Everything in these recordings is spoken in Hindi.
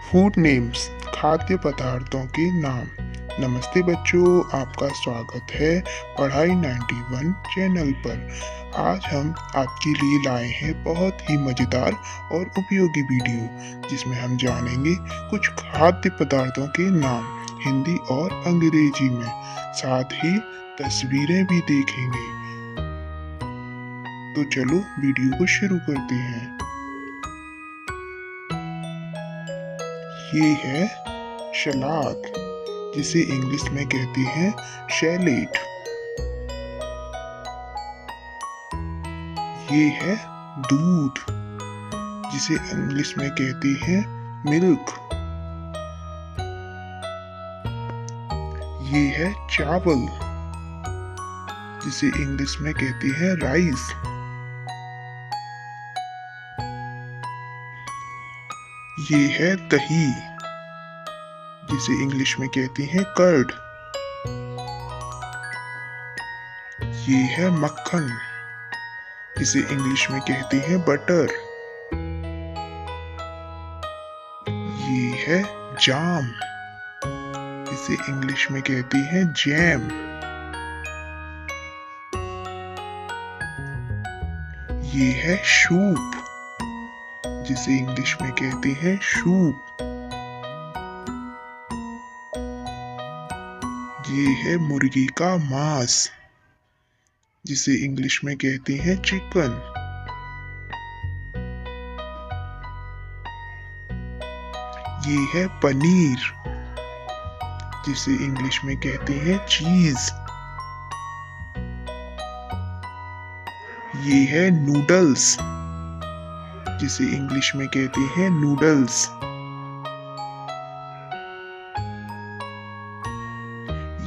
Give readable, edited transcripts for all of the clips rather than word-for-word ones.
फूड नेम्स, खाद्य पदार्थों के नाम। नमस्ते बच्चों, आपका स्वागत है पढ़ाई 91 चैनल पर। आज हम आपके लिए लाए हैं बहुत ही मज़ेदार और उपयोगी वीडियो, जिसमें हम जानेंगे कुछ खाद्य पदार्थों के नाम हिंदी और अंग्रेजी में, साथ ही तस्वीरें भी देखेंगे। तो चलो वीडियो को शुरू करते हैं। ये है सलाद, जिसे इंग्लिश में कहते हैं सैलेड। ये है दूध, जिसे इंग्लिश में कहते हैं मिल्क। ये है चावल, जिसे इंग्लिश में कहते हैं राइस। ये है दही, जिसे इंग्लिश में कहते हैं कर्ड। ये है मक्खन, जिसे इंग्लिश में कहते हैं बटर। ये है जाम, जिसे इंग्लिश में कहते हैं जैम। ये है सूप, जिसे इंग्लिश में कहते हैं सूप। ये है मुर्गी का मांस, जिसे इंग्लिश में कहते हैं चिकन। ये है पनीर, जिसे इंग्लिश में कहते हैं चीज। ये है नूडल्स, जिसे इंग्लिश में कहते हैं नूडल्स।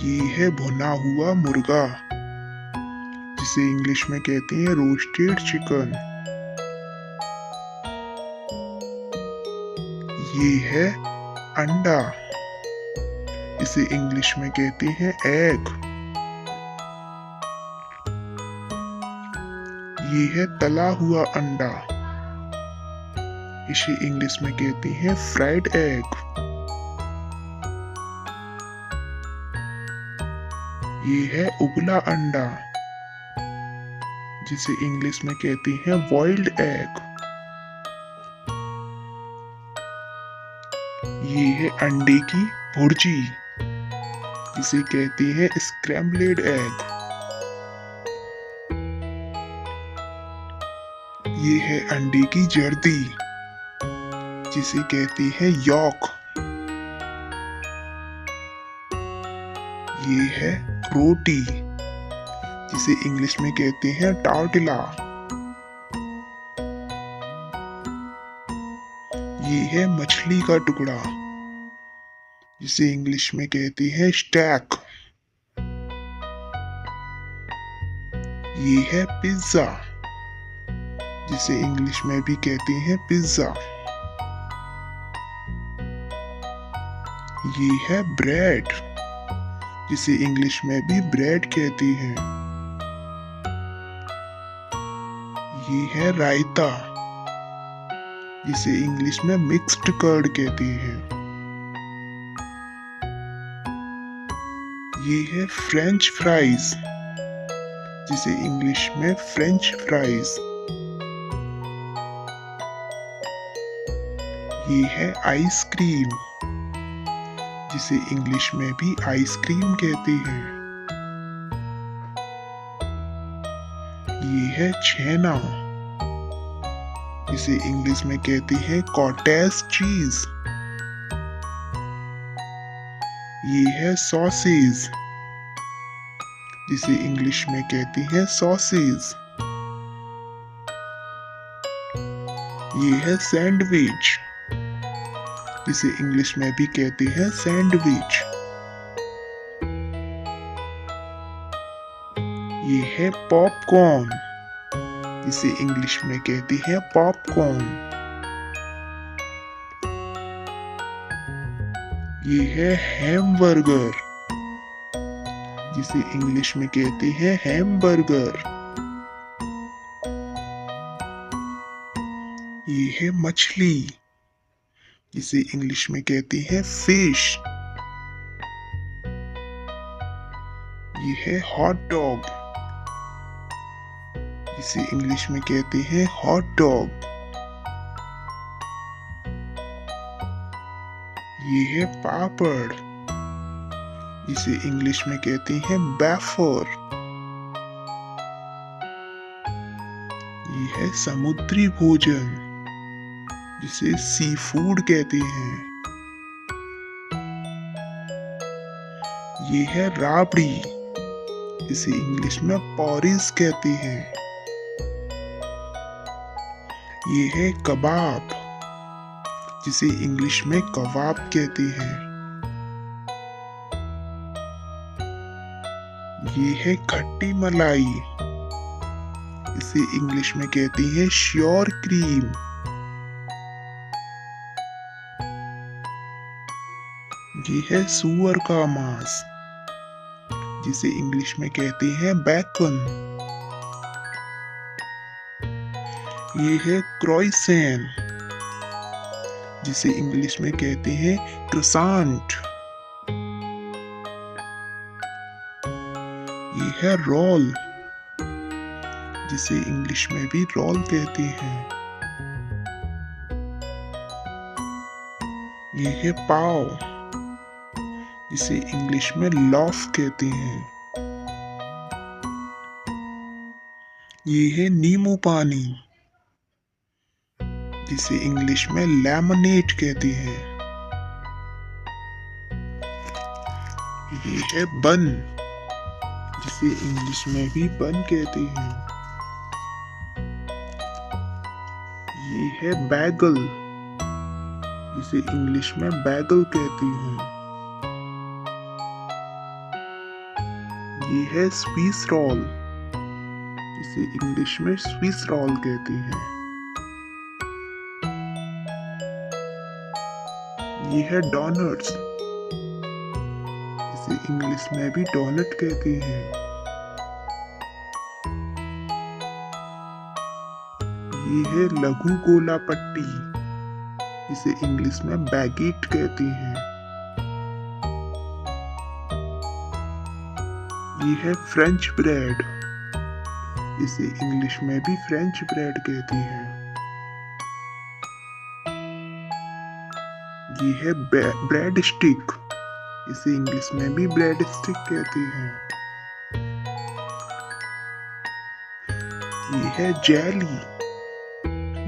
ये है भुना हुआ मुर्गा, जिसे इंग्लिश में कहते हैं रोस्टेड चिकन। ये है अंडा, इसे इंग्लिश में कहते हैं एग। ये है तला हुआ अंडा, इसे इंग्लिश में कहते हैं फ्राइड एग। ये है उबला अंडा, जिसे इंग्लिश में कहते हैं बॉइल्ड एग। ये है अंडे की भुर्जी, जिसे कहते हैं स्क्रैम्बल्ड एग। ये है अंडे की जर्दी, जिसे कहते हैं यॉक। ये है रोटी, जिसे इंग्लिश में कहते हैं टॉर्टिला। ये है मछली का टुकड़ा, जिसे इंग्लिश में कहते हैं स्टैक। ये है पिज्जा, जिसे इंग्लिश में भी कहते हैं पिज्जा। ये है ब्रेड, जिसे इंग्लिश में भी ब्रेड कहते हैं। ये है रायता, जिसे इंग्लिश में मिक्स्ड कर्ड कहते हैं। ये है फ्रेंच फ्राइज, जिसे इंग्लिश में फ्रेंच फ्राइज। ये है आइसक्रीम, जिसे इंग्लिश में भी आइसक्रीम कहते हैं। ये है छेना, जिसे इंग्लिश में कहते हैं कॉटेज चीज। ये है सॉसेज, जिसे इंग्लिश में कहते हैं सॉसेज। ये है सैंडविच, जिसे इंग्लिश में भी कहते हैं सैंडविच। ये है पॉपकॉर्न, जिसे इंग्लिश में कहते हैं पॉपकॉर्न। ये है हैमबर्गर, जिसे इंग्लिश में कहते हैं हैमबर्गर। ये है मछली, जिसे इंग्लिश में कहते हैं फिश। ये है हॉट डॉग, जिसे इंग्लिश में कहते हैं हॉट डॉग। ये है पापड़, जिसे इंग्लिश में कहते हैं बैफर। ये है समुद्री भोजन, जिसे सी फूड कहते हैं। ये है राबड़ी, जिसे इंग्लिश में पॉरिज कहते हैं। ये है कबाब, जिसे इंग्लिश में कबाब कहते हैं। ये है खट्टी मलाई, इसे इंग्लिश में कहते हैं श्योर क्रीम। ये है सूअर का मांस, जिसे इंग्लिश में कहते हैं बैकन। ये है क्रोइसेंट, जिसे इंग्लिश में कहते हैं क्रोसांट। ये है रोल, जिसे इंग्लिश में भी रोल कहते हैं। ये है पाव, जिसे इंग्लिश में लॉफ कहते हैं। ये है नींबू पानी, जिसे इंग्लिश में लेमनेड कहते हैं। ये है बन, जिसे इंग्लिश में भी बन कहते हैं। ये है बैगल, जिसे इंग्लिश में बैगल कहते हैं। ये है स्विस रोल, जिसे इंग्लिश में स्विस रोल कहते हैं। ये है डोनट्स, इसे इंग्लिश में भी डोनट कहते हैं। ये है लघु गोला पट्टी, इसे इंग्लिश में बैगेट कहते हैं। ये है फ्रेंच ब्रेड, इसे इंग्लिश में भी फ्रेंच ब्रेड कहते हैं। ये है ब्रेड स्टिक, इसे इंग्लिश में भी ब्रेड स्टिक कहते हैं। ये है जेली,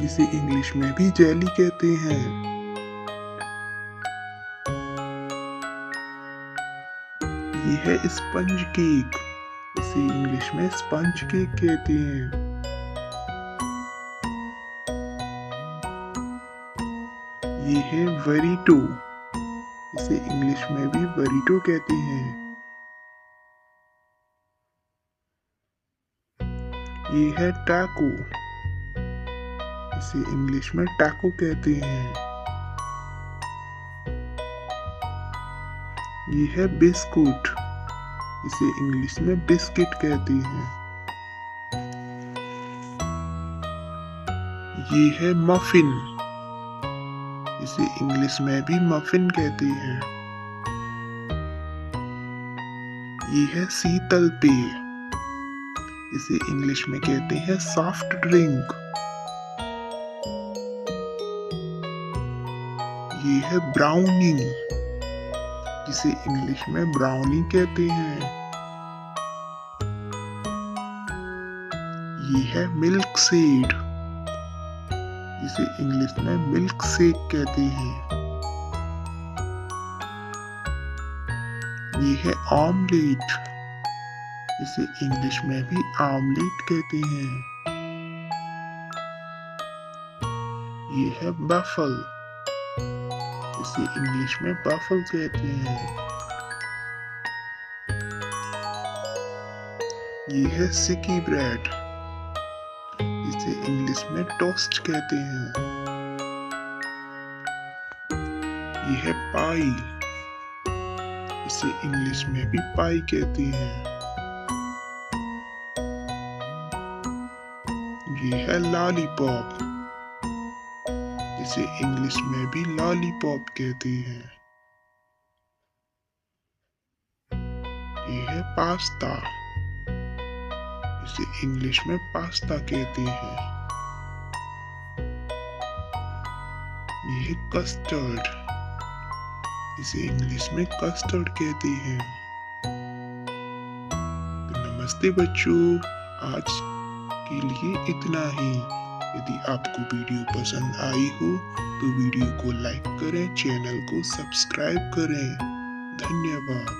जिसे इंग्लिश में भी जेली कहते हैं। ये है स्पंज केक, इसे इंग्लिश में स्पंज केक कहते हैं। ये है वेरिटो, इसे इंग्लिश में भी वेरिटो कहते हैं। ये है टैको, इसे इंग्लिश में टैको कहते हैं। ये है बिस्कुट, इसे इंग्लिश में बिस्किट कहते हैं। ये है मफिन, इसे इंग्लिश में भी मफिन कहते हैं। ये है शीतल पेय, इसे इंग्लिश में कहते हैं सॉफ्ट ड्रिंक। ये है ब्राउनी, जिसे इंग्लिश में ब्राउनी कहते हैं। ये है मिल्क शेक, जिसे इंग्लिश में मिल्क शेक कहते हैं। ये है ऑमलेट, जिसे इंग्लिश में भी ऑमलेट कहते हैं। ये है बफल, जिसे इंग्लिश में बफल कहते हैं। ये है सिकी ब्रेड, इसे इंग्लिश में टोस्ट कहते हैं। ये है पाई, इसे इंग्लिश में भी पाई कहते हैं। ये है लॉलीपॉप, इसे इंग्लिश में भी लॉलीपॉप कहते हैं। ये है पास्ता, इसे इंग्लिश में पास्ता कहते हैं। ये है कस्टर्ड, इसे इंग्लिश में कस्टर्ड कहते हैं। तो नमस्ते बच्चों, आज के लिए इतना ही। यदि आपको वीडियो पसंद आई हो तो वीडियो को लाइक करें, चैनल को सब्सक्राइब करें। धन्यवाद।